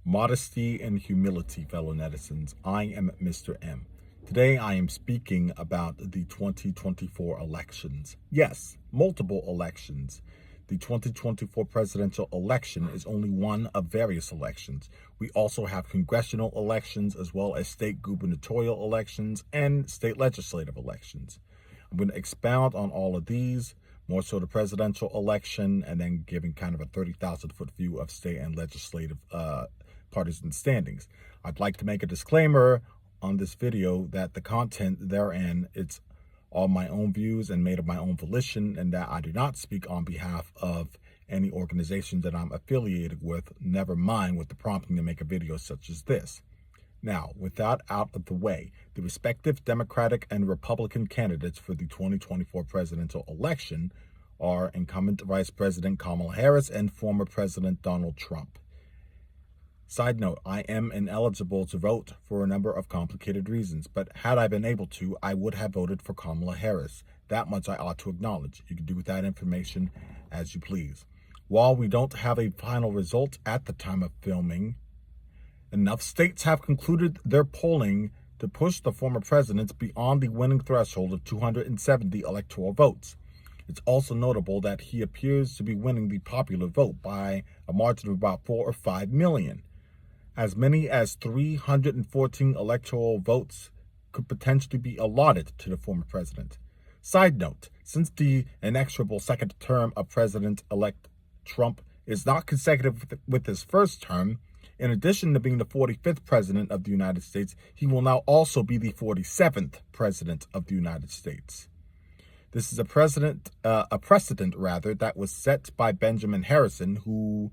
Modesty and humility, fellow netizens. I am Mr. M. Today I am speaking about the 2024 elections. Yes, multiple elections. The 2024 presidential election is only one of various elections. We also have congressional elections as well as state gubernatorial elections and state legislative elections. I'm going to expound on all of these, more so the presidential election, and then giving kind of a 30,000-foot view of state and legislative partisan standings. I'd like to make a disclaimer on this video that the content therein, it's all my own views and made of my own volition, and that I do not speak on behalf of any organization that I'm affiliated with, never mind with the prompting to make a video such as this. Now, with that out of the way, the respective Democratic and Republican candidates for the 2024 presidential election are incumbent Vice President Kamala Harris and former President Donald Trump. Side note, I am ineligible to vote for a number of complicated reasons, but had I been able to, I would have voted for Kamala Harris. That much I ought to acknowledge. You can do with that information as you please. While we don't have a final result at the time of filming, enough states have concluded their polling to push the former president beyond the winning threshold of 270 electoral votes. It's also notable that he appears to be winning the popular vote by a margin of about 4 or 5 million. As many as 314 electoral votes could potentially be allotted to the former president. Side note, since the inexorable second term of President-elect Trump is not consecutive with his first term, in addition to being the 45th president of the United States, he will now also be the 47th president of the United States. This is a precedent that was set by Benjamin Harrison, who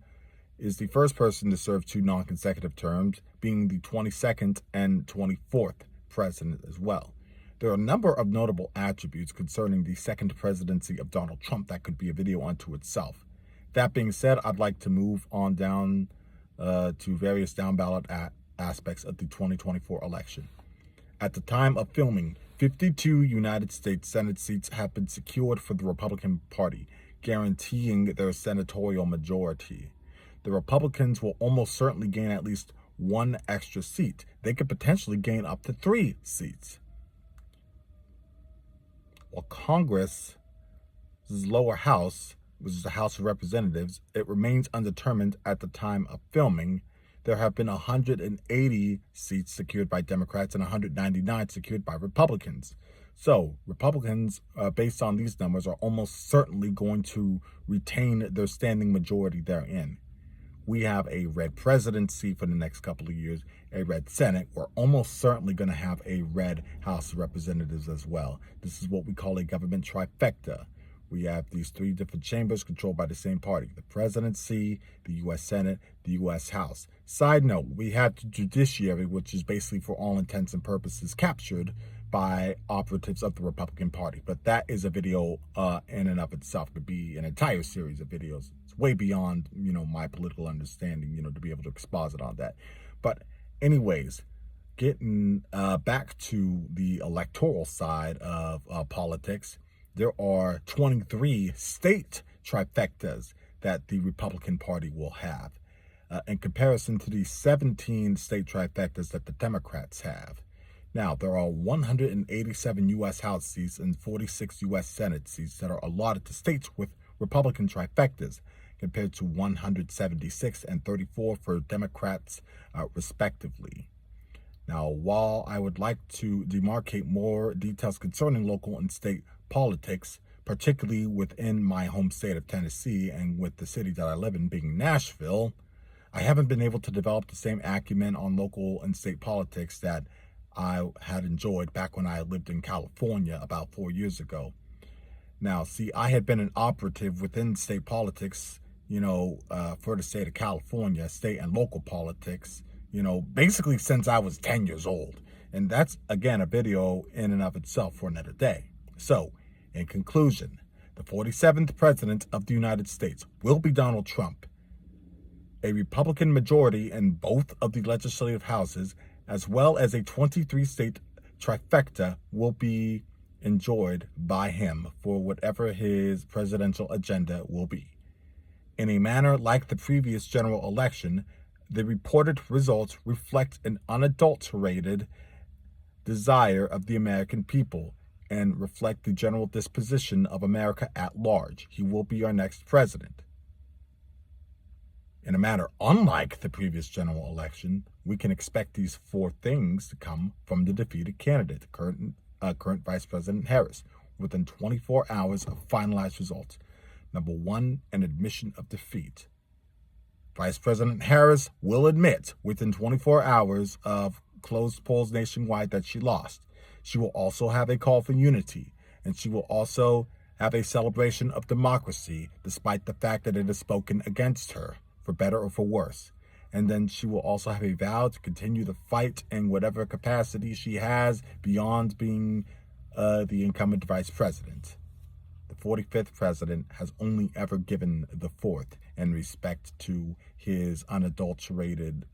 is the first person to serve 2 non-consecutive terms, being the 22nd and 24th president as well. There are a number of notable attributes concerning the second presidency of Donald Trump that could be a video unto itself. That being said, I'd like to move on down to various down-ballot aspects of the 2024 election. At the time of filming, 52 United States Senate seats have been secured for the Republican Party, guaranteeing their senatorial majority. The Republicans will almost certainly gain at least 1 extra seat. They could potentially gain up to 3 seats. While Congress's lower house, which is the House of Representatives, it remains undetermined at the time of filming. There have been 180 seats secured by Democrats and 199 secured by Republicans. So Republicans, based on these numbers, are almost certainly going to retain their standing majority therein. We have a red presidency for the next couple of years, a red Senate. We're almost certainly going to have a red House of Representatives as well. This is what we call a government trifecta. We have these 3 different chambers controlled by the same party: the presidency, the U.S. Senate, the U.S. House. Side note, we have the judiciary, which is basically for all intents and purposes captured by operatives of the Republican Party. But that is a video in and of itself. Could be an entire series of videos. It's way beyond, my political understanding, to be able to exposit on that. But anyways, getting back to the electoral side of politics, there are 23 state trifectas that the Republican Party will have, in comparison to the 17 state trifectas that the Democrats have. Now, there are 187 U.S. House seats and 46 U.S. Senate seats that are allotted to states with Republican trifectas, compared to 176 and 34 for Democrats, respectively. Now, while I would like to demarcate more details concerning local and state politics, particularly within my home state of Tennessee and with the city that I live in being Nashville, I haven't been able to develop the same acumen on local and state politics that I had enjoyed back when I lived in California about 4 years ago. Now, see, I had been an operative within state politics, for the state of California, state and local politics, basically since I was 10 years old. And that's, again, a video in and of itself for another day. So, in conclusion, the 47th president of the United States will be Donald Trump. A Republican majority in both of the legislative houses, as well as a 23-state trifecta, will be enjoyed by him for whatever his presidential agenda will be. In a manner like the previous general election, The reported results reflect an unadulterated desire of the American people and reflect the general disposition of America at large. He will be our next president. In a manner unlike the previous general election, we can expect these four things to come from the defeated candidate, current Vice President Harris, within 24 hours of finalized results. Number one, an admission of defeat. Vice President Harris will admit within 24 hours of closed polls nationwide that she lost. She will also have a call for unity, and she will also have a celebration of democracy, despite the fact that it is spoken against her, for better or for worse. And then she will also have a vow to continue the fight in whatever capacity she has beyond being the incumbent vice president. The 45th president has only ever given the fourth in respect to his unadulterated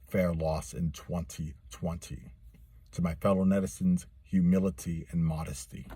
fair loss in 2020. To my fellow netizens, humility and modesty.